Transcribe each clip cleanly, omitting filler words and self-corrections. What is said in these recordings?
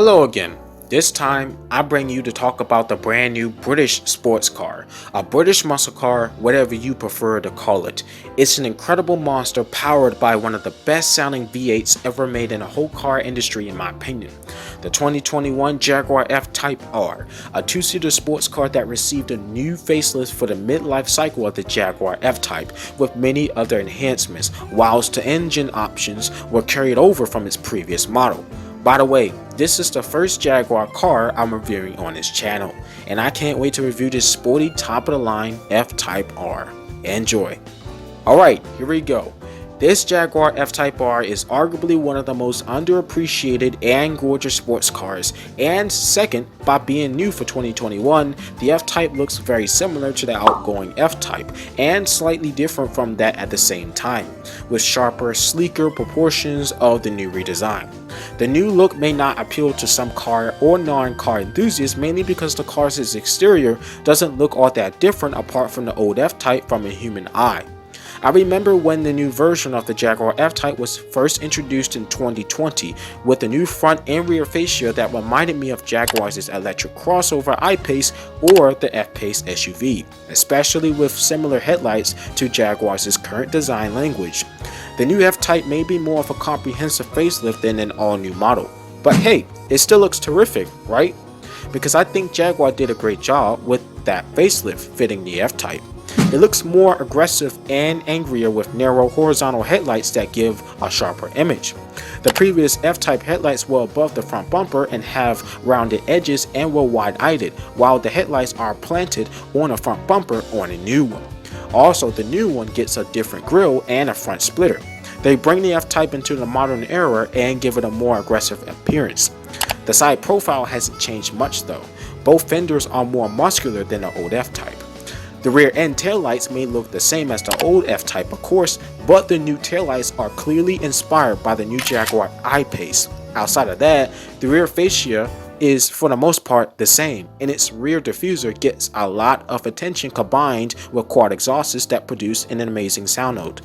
Hello again. This time, I bring you to talk about the brand new British sports car, a British muscle car, whatever you prefer to call it. It's an incredible monster powered by one of the best sounding V8s ever made in the whole car industry in my opinion. The 2021 Jaguar F-Type R, a two-seater sports car that received a new facelift for the mid-life cycle of the Jaguar F-Type with many other enhancements, whilst the engine options were carried over from its previous model. By the way, this is the first Jaguar car I'm reviewing on this channel, and I can't wait to review this sporty top-of-the-line F-Type R. Enjoy! Alright, here we go. This Jaguar F-Type R is arguably one of the most underappreciated and gorgeous sports cars, and second, by being new for 2021, the F-Type looks very similar to the outgoing F-Type, and slightly different from that at the same time, with sharper, sleeker proportions of the new redesign. The new look may not appeal to some car or non-car enthusiasts, mainly because the car's exterior doesn't look all that different apart from the old F-Type from a human eye. I remember when the new version of the Jaguar F-Type was first introduced in 2020 with a new front and rear fascia that reminded me of Jaguar's electric crossover I-Pace or the F-Pace SUV, especially with similar headlights to Jaguar's current design language. The new F-Type may be more of a comprehensive facelift than an all-new model, but hey, it still looks terrific, right? Because I think Jaguar did a great job with that facelift fitting the F-Type. It looks more aggressive and angrier with narrow horizontal headlights that give a sharper image. The previous F-Type headlights were above the front bumper and have rounded edges and were wide-eyed, while the headlights are planted on a front bumper on a new one. Also, the new one gets a different grille and a front splitter. They bring the F-Type into the modern era and give it a more aggressive appearance. The side profile hasn't changed much though. Both fenders are more muscular than the old F-Type. The rear end taillights may look the same as the old F-Type of course, but the new taillights are clearly inspired by the new Jaguar I-Pace. Outside of that, the rear fascia is for the most part the same, and its rear diffuser gets a lot of attention combined with quad exhausts that produce an amazing sound note.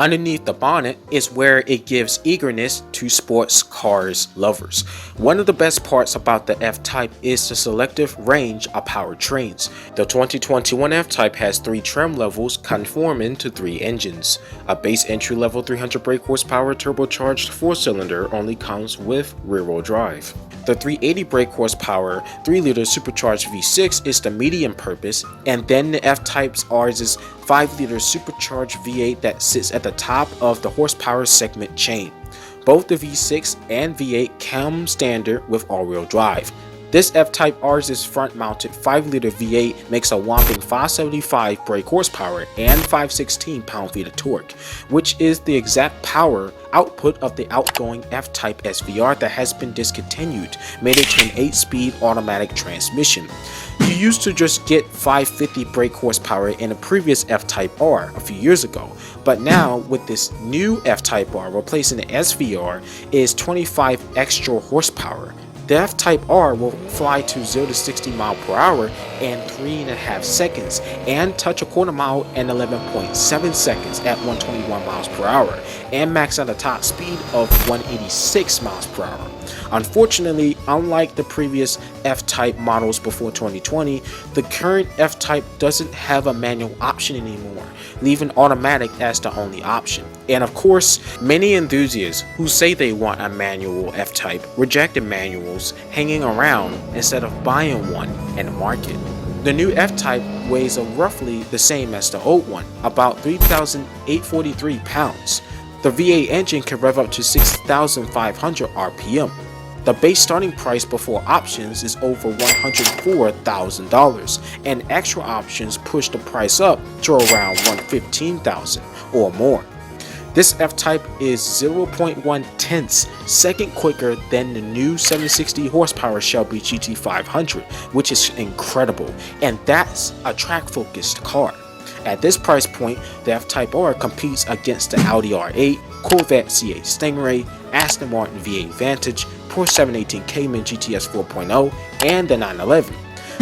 Underneath the bonnet is where it gives eagerness to sports cars lovers. One of the best parts about the F-Type is the selective range of powertrains. The 2021 F-Type has 3 trim levels conforming to 3 engines. A base entry-level 300 brake horsepower turbocharged 4-cylinder only comes with rear-wheel drive. The 380 brake horsepower 3-liter supercharged V6 is the medium purpose, and then the F-Type's R's 5-liter supercharged V8 that sits at the top of the horsepower segment chain. Both the V6 and V8 come standard with all-wheel drive. This F-Type R's front-mounted 5-liter V8 makes a whopping 575 brake horsepower and 516 pound-feet of torque, which is the exact power output of the outgoing F-Type SVR that has been discontinued, made it to an 8-speed automatic transmission. You used to just get 550 brake horsepower in a previous F-Type R a few years ago, but now with this new F-Type R replacing the SVR is 25 extra horsepower. The F-Type R will fly to 0 to 60 miles per hour in 3.5 seconds and touch a quarter mile in 11.7 seconds at 121 miles per hour and max out a top speed of 186 miles per hour. Unfortunately, unlike the previous F-Type models before 2020, the current F-Type doesn't have a manual option anymore, leaving automatic as the only option. And of course, many enthusiasts who say they want a manual F-Type rejected manuals hanging around instead of buying one in the market. The new F-Type weighs roughly the same as the old one, about 3,843 pounds. The V8 engine can rev up to 6,500 RPM. The base starting price before options is over $104,000, and extra options push the price up to around $115,000 or more. This F-Type is 0.1 tenths second quicker than the new 760 horsepower Shelby GT500, which is incredible, and that's a track-focused car. At this price point, the F-Type R competes against the Audi R8, Corvette C8 Stingray, Aston Martin V8 Vantage, Porsche 718 Cayman GTS 4.0, and the 911.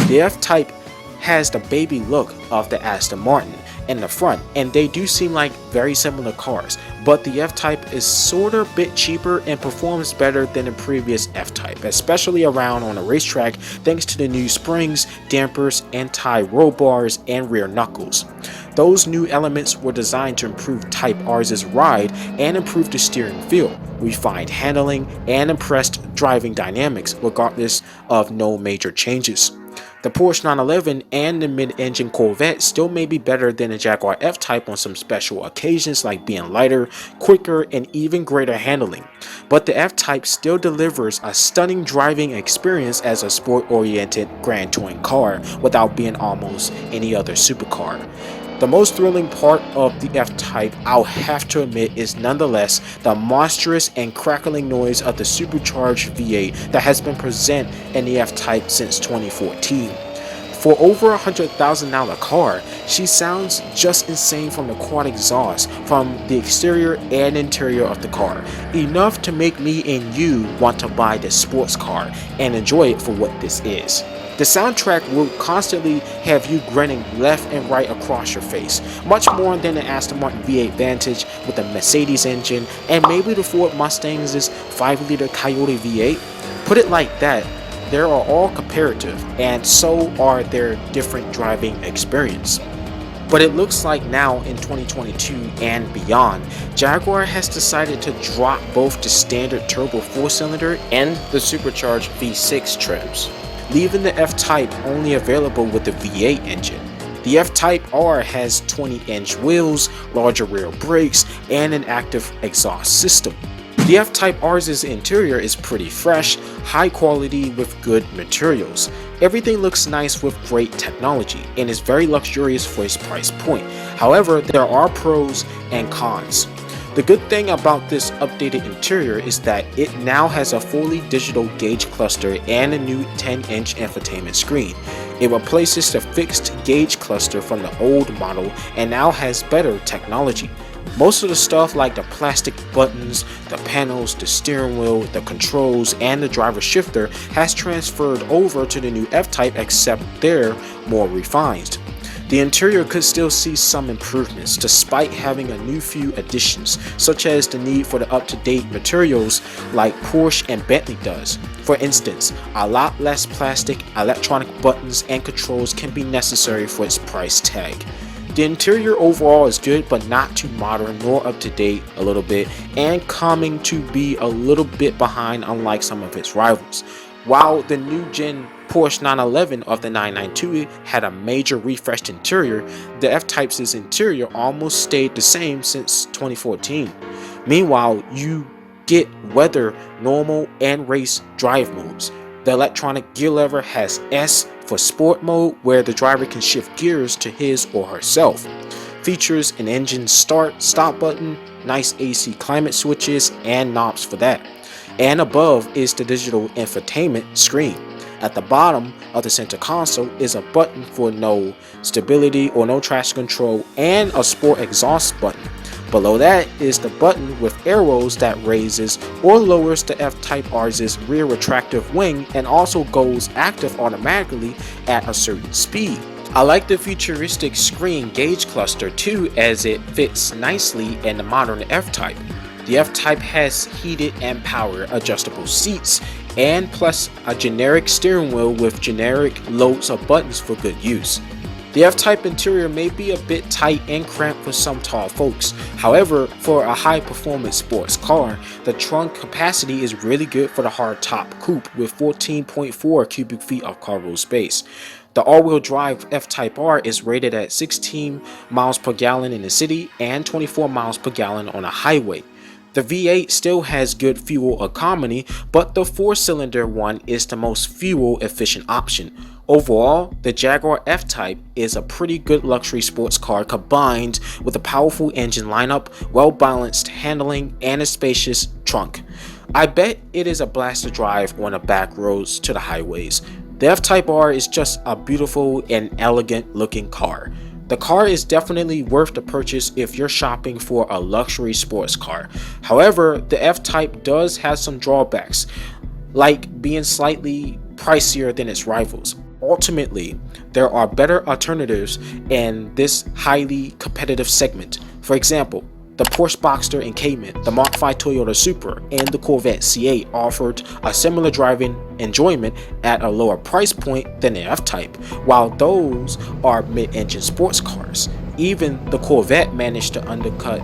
The F-Type has the baby look of the Aston Martin in the front, and they do seem like very similar cars, but the F-Type is sorta bit cheaper and performs better than the previous F-Type, especially around on a racetrack thanks to the new springs, dampers, anti-roll bars, and rear knuckles. Those new elements were designed to improve Type R's ride and improve the steering feel, refined handling, and impressed driving dynamics regardless of no major changes. The Porsche 911 and the mid-engine Corvette still may be better than the Jaguar F-Type on some special occasions like being lighter, quicker, and even greater handling. But the F-Type still delivers a stunning driving experience as a sport-oriented grand touring car without being almost any other supercar. The most thrilling part of the F-Type, I'll have to admit, is nonetheless the monstrous and crackling noise of the supercharged V8 that has been present in the F-Type since 2014. For over $100,000 car, she sounds just insane from the quad exhaust, from the exterior and interior of the car, enough to make me and you want to buy this sports car and enjoy it for what this is. The soundtrack will constantly have you grinning left and right across your face, much more than the Aston Martin V8 Vantage with the Mercedes engine and maybe the Ford Mustang's 5-liter Coyote V8. Put it like that, they are all comparative, and so are their different driving experience. But it looks like now in 2022 and beyond, Jaguar has decided to drop both the standard turbo 4-cylinder and the supercharged V6 trims, leaving the F-Type only available with the V8 engine. The F-Type R has 20-inch wheels, larger rear brakes, and an active exhaust system. The F-Type R's interior is pretty fresh, high quality with good materials. Everything looks nice with great technology and is very luxurious for its price point. However, there are pros and cons. The good thing about this updated interior is that it now has a fully digital gauge cluster and a new 10-inch infotainment screen. It replaces the fixed gauge cluster from the old model and now has better technology. Most of the stuff like the plastic buttons, the panels, the steering wheel, the controls, and the driver shifter has transferred over to the new F-Type, except they're more refined. The interior could still see some improvements despite having a new few additions, such as the need for the up-to-date materials like Porsche and Bentley does. For instance, a lot less plastic, electronic buttons, and controls can be necessary for its price tag. The interior overall is good, but not too modern nor up to date a little bit, and coming to be a little bit behind unlike some of its rivals. While the new gen Porsche 911 of the 992 had a major refreshed interior, the F-Type's interior almost stayed the same since 2014. Meanwhile, you get weather, normal, and race drive modes. The electronic gear lever has S for sport mode, where the driver can shift gears to his or herself. Features an engine start-stop button, nice AC climate switches, and knobs for that. And above is the digital infotainment screen. At the bottom of the center console is a button for no stability or no traction control and a sport exhaust button. Below that is the button with arrows that raises or lowers the F-Type R's rear retractive wing and also goes active automatically at a certain speed. I like the futuristic screen gauge cluster too, as it fits nicely in the modern F-Type. The F-Type has heated and power adjustable seats and plus a generic steering wheel with generic loads of buttons for good use. The F-Type interior may be a bit tight and cramped for some tall folks. However, for a high-performance sports car, the trunk capacity is really good for the hardtop coupe with 14.4 cubic feet of cargo space. The all-wheel drive F-Type R is rated at 16 miles per gallon in the city and 24 miles per gallon on a highway. The V8 still has good fuel economy, but the 4-cylinder one is the most fuel efficient option. Overall, the Jaguar F-Type is a pretty good luxury sports car combined with a powerful engine lineup, well-balanced handling, and a spacious trunk. I bet it is a blast to drive on the back roads to the highways. The F-Type R is just a beautiful and elegant looking car. The car is definitely worth the purchase if you're shopping for a luxury sports car. However, the F-Type does have some drawbacks, like being slightly pricier than its rivals. Ultimately, there are better alternatives in this highly competitive segment. For example, The Porsche Boxster and Cayman, the Mark V Toyota Supra, and the Corvette C8 offered a similar driving enjoyment at a lower price point than the F-Type. While those are mid-engine sports cars, even the Corvette managed to undercut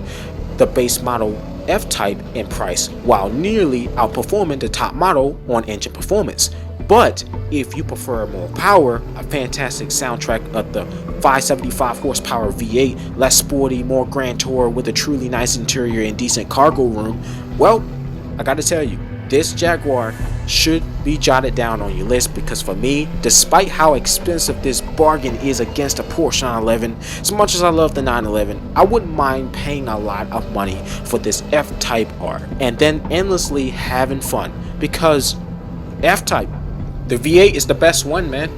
the base model F-Type in price while nearly outperforming the top model on engine performance. But if you prefer more power, a fantastic soundtrack of the 575 horsepower V8, less sporty, more grand tour with a truly nice interior and decent cargo room, well, I gotta tell you, this Jaguar should be jotted down on your list, because for me, despite how expensive this bargain is against a Porsche 911, as much as I love the 911, I wouldn't mind paying a lot of money for this F-Type R and then endlessly having fun, because F-Type, the V8 is the best one, man.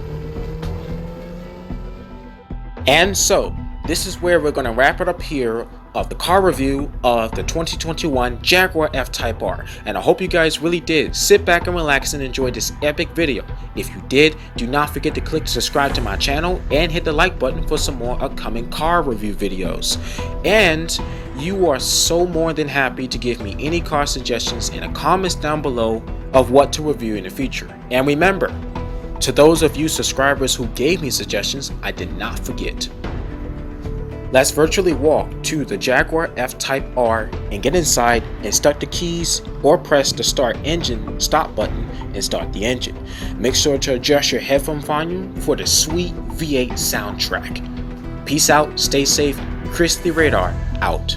And so, this is where we're going to wrap it up here of the car review of the 2021 Jaguar F-Type R. And I hope you guys really did sit back and relax and enjoy this epic video. If you did, do not forget to click subscribe to my channel and hit the like button for some more upcoming car review videos. And you are so more than happy to give me any car suggestions in the comments down below of what to review in the future. And remember, to those of you subscribers who gave me suggestions, I did not forget. Let's virtually walk to the Jaguar F-Type R and get inside and start the keys or press the start engine stop button and start the engine. Make sure to adjust your headphone volume for the sweet V8 soundtrack. Peace out, stay safe, Chris the Radar out.